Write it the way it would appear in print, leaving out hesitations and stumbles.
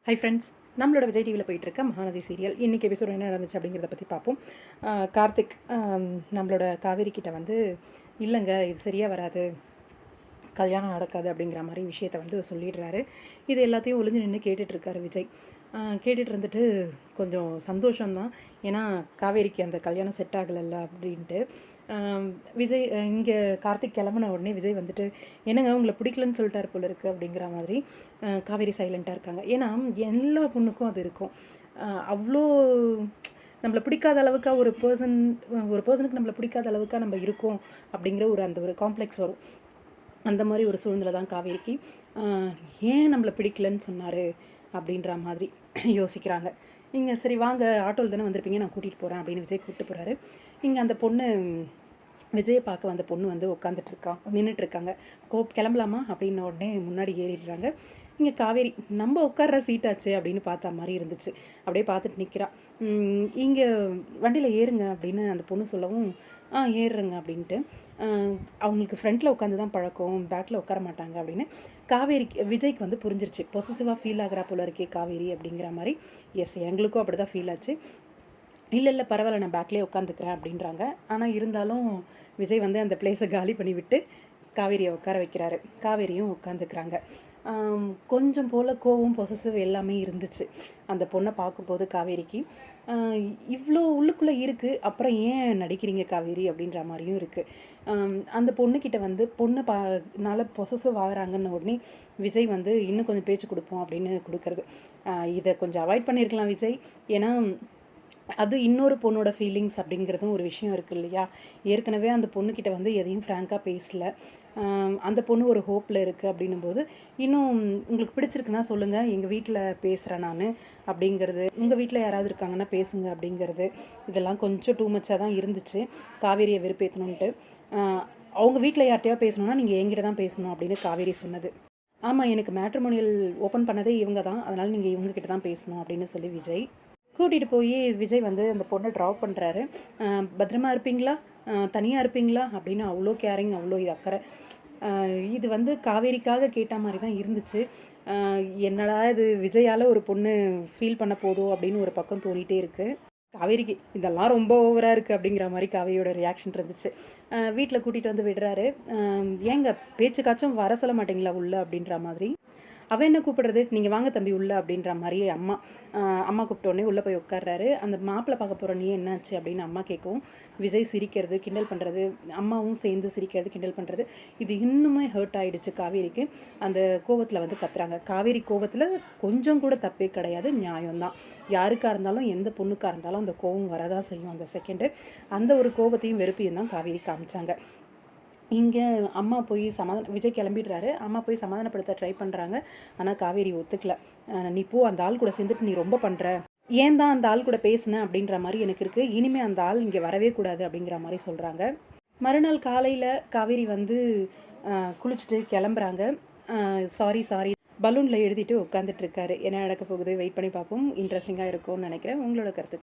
Hi friends, நம்மளோட விஜய் டிவியில் போயிட்டுருக்க மகாநதி சீரியல் இன்றைக்கி எபிசோட் என்ன நடந்துச்சு அப்படிங்கிறத பற்றி பார்ப்போம். கார்த்திக் நம்மளோட காவேரி கிட்ட வந்து இல்லைங்க இது சரியாக வராது, கல்யாணம் நடக்காது அப்படிங்கிற மாதிரி விஷயத்தை வந்து சொல்லிடுறாரு. இது எல்லாத்தையும் ஒளிஞ்சு நின்று கேட்டுட்ருக்காரு விஜய். கேட்டுட்டு இருந்துட்டு கொஞ்சம் சந்தோஷம்தான், ஏன்னா காவேரிக்கு அந்த கல்யாணம் செட் ஆகலைல்ல அப்படின்ட்டு. விஜய் இங்கே கார்த்திக் கிளம்புன உடனே விஜய் வந்துட்டு என்னங்க உங்களை பிடிக்கலன்னு சொல்லிட்டார் போல இருக்குது அப்படிங்கிற மாதிரி காவேரி சைலண்ட்டாக இருக்காங்க. ஏன்னா எல்லா பொண்ணுக்கும் அது இருக்கும். அவ்வளோ நம்மளை பிடிக்காத அளவுக்கு ஒரு பர்சனுக்கு நம்மளை பிடிக்காத அளவுக்கு நம்ம இருக்கோம் அப்படிங்கிற அந்த ஒரு காம்ப்ளெக்ஸ் வரும். அந்த மாதிரி ஒரு சூழ்நிலை தான் காவேரிக்கு. ஏன் நம்மளை பிடிக்கலன்னு சொன்னார் அப்படின்ற மாதிரி யோசிக்கிறாங்க. இங்கே சரி வாங்க, ஆட்டோவில் தானே வந்திருப்பீங்க, நான் கூட்டிகிட்டு போகிறேன் அப்படின்னு விஜய் கூப்பிட்டு போகிறாரு. இங்கே அந்த பொண்ணு விஜயை பார்க்க வந்த பொண்ணு வந்து நின்றுட்டுருக்காங்க. கிளம்பலாமா அப்படின்ன உடனே முன்னாடி ஏறிடுறாங்க. இங்கே காவேரி நம்ம உட்கார்ற சீட்டாச்சு அப்படின்னு பார்த்தா மாதிரி இருந்துச்சு. அப்படியே பார்த்துட்டு நிற்கிறா. இங்கே வண்டியில் ஏறுங்க அப்படின்னு அந்த பொண்ணு சொல்லவும் ஏறுறங்க அப்படின்ட்டு. அவங்களுக்கு ஃப்ரண்ட்டில் உட்காந்து தான் பழக்கம், பேக்கில் உட்கார மாட்டாங்க அப்படின்னு விஜய்க்கு வந்து புரிஞ்சிருச்சு. பொசசிவாக ஃபீல் ஆகிறா போல இருக்கே காவேரி அப்படிங்கிற மாதிரி. எஸ், எங்களுக்கும் அப்படி தான் ஃபீல் ஆச்சு. இல்லை பரவாயில்ல, நான் பேக்லேயே உட்காந்துக்கிறேன் அப்படின்றாங்க. ஆனால் இருந்தாலும் விஜய் வந்து அந்த பிளேஸை காலி பண்ணி விட்டு காவேரியை உட்கார வைக்கிறாரு. காவேரியும் உட்காந்துக்கிறாங்க. கொஞ்சம் போல் கோவம், பொசசிவ் எல்லாமே இருந்துச்சு அந்த பொண்ணை பார்க்கும்போது காவேரிக்கு. இவ்வளோ உள்ளுக்குள்ளே இருக்குது, அப்புறம் ஏன் நடிக்கிறீங்க காவேரி அப்படின்ற மாதிரியும் இருக்குது. அந்த பொண்ணுக்கிட்ட வந்து நால பொசசிவ் ஆகிறாங்கன்னு உடனே விஜய் வந்து இன்னும் கொஞ்சம் பேச்சு கொடுப்போம் அப்படின்னு கொடுக்கறது. இதை கொஞ்சம் அவாய்ட் பண்ணியிருக்கலாம் விஜய். ஏன்னா அது இன்னொரு பொண்ணோட ஃபீலிங்ஸ் அப்படிங்கிறதும் ஒரு விஷயம் இருக்குது இல்லையா. ஏற்கனவே அந்த பொண்ணுக்கிட்ட வந்து எதையும் ஃப்ராங்காக பேசலை. அந்த பொண்ணு ஒரு ஹோப்பில் இருக்குது அப்படின்னும்போது, இன்னும் உங்களுக்கு பிடிச்சிருக்குன்னா சொல்லுங்கள், எங்கள் வீட்டில் பேசுகிறேன் நான் அப்படிங்கிறது, உங்கள் வீட்டில் யாராவது இருக்காங்கன்னா பேசுங்க அப்படிங்கிறது, இதெல்லாம் கொஞ்சம் டூ மச்சாக தான் இருந்துச்சு காவேரியை வெறுப்பேற்றணுன்ட்டு. அவங்க வீட்டில் யார்கிட்டையா பேசணுன்னா நீங்கள் என்கிட்ட தான் பேசணும் அப்படின்னு காவேரி சொன்னது. ஆமாம், எனக்கு மேட்ரிமோனியல் ஓப்பன் பண்ணதே இவங்க தான், அதனால் நீங்கள் இவங்ககிட்ட தான் பேசணும் அப்படின்னு சொல்லி விஜய் கூட்டிகிட்டு போய் விஜய் வந்து அந்த பொண்ணை ட்ராப் பண்ணுறாரு. பத்திரமா இருப்பீங்களா, தனியாக இருப்பீங்களா அப்படின்னு அவ்வளோ கேரிங், அவ்வளோ அக்கறை. இது வந்து காவேரிக்காக கேட்ட மாதிரி தான் இருந்துச்சு. என்னடா இது விஜயால் ஒரு பொண்ணு ஃபீல் பண்ண போதும் அப்படின்னு ஒரு பக்கம் தோணிகிட்டே இருக்குது காவேரிக்கு. இதெல்லாம் ரொம்ப ஓவராக இருக்குது அப்படிங்கிற மாதிரி காவேரியோட ரியாக்ஷன் இருந்துச்சு. வீட்டில் கூட்டிகிட்டு வந்து விடுறாரு. ஏங்க பேச்சுக்காச்சும் வர சொல்ல மாட்டிங்களா உள்ள அப்படின்ற மாதிரி. அவன் என்ன கூப்பிடுறது, நீங்கள் வாங்க தம்பி உள்ள அப்படின்ற மாதிரி அம்மா கூப்பிட்டோடனே உள்ளே போய் உட்கார்றாரு. அந்த மாப்பிள்ளை பார்க்க போகிற நீ என்னாச்சு அப்படின்னு அம்மா கேட்கவும் விஜய் சிரிக்கிறது, கிண்டல் பண்ணுறது, அம்மாவும் சேர்ந்து சிரிக்கிறது, கிண்டல் பண்ணுறது. இது இன்னுமே ஹர்ட் ஆகிடுச்சு காவேரிக்கு. அந்த கோவத்தில் வந்து கத்துறாங்க. காவேரி கோவத்தில் கொஞ்சம் கூட தப்பே கிடையாது, நியாயம்தான். யாருக்காக இருந்தாலும் எந்த பொண்ணுக்காக இருந்தாலும் அந்த கோவம் வரதான் செய்யும் அந்த செகண்டு. அந்த ஒரு கோபத்தையும் வெறுப்பையும் தான் காவேரி காமிச்சாங்க. இங்கே அம்மா போய் விஜய் கிளம்பிடுறாரு. அம்மா போய் சமாதானப்படுத்த ட்ரை பண்ணுறாங்க. ஆனால் காவேரி ஒத்துக்கல. நீ போ, அந்த ஆள் கூட சேர்ந்துட்டு நீ ரொம்ப பண்ணுற, ஏன் தான் அந்த ஆள் கூட பேசுன அப்படின்ற மாதிரி எனக்கு இருக்குது, இனிமேல் அந்த ஆள் இங்கே வரவே கூடாது அப்படிங்கிற மாதிரி சொல்கிறாங்க. மறுநாள் காலையில் காவேரி வந்து குளிச்சுட்டு கிளம்புறாங்க. சாரி பலூனில் எழுதிட்டு உட்காந்துட்ருக்காரு. என்ன நடக்க போகுது வெயிட் பண்ணி பார்ப்போம். இன்ட்ரெஸ்டிங்காக இருக்கும்னு நினைக்கிறேன். உங்களோட கருத்து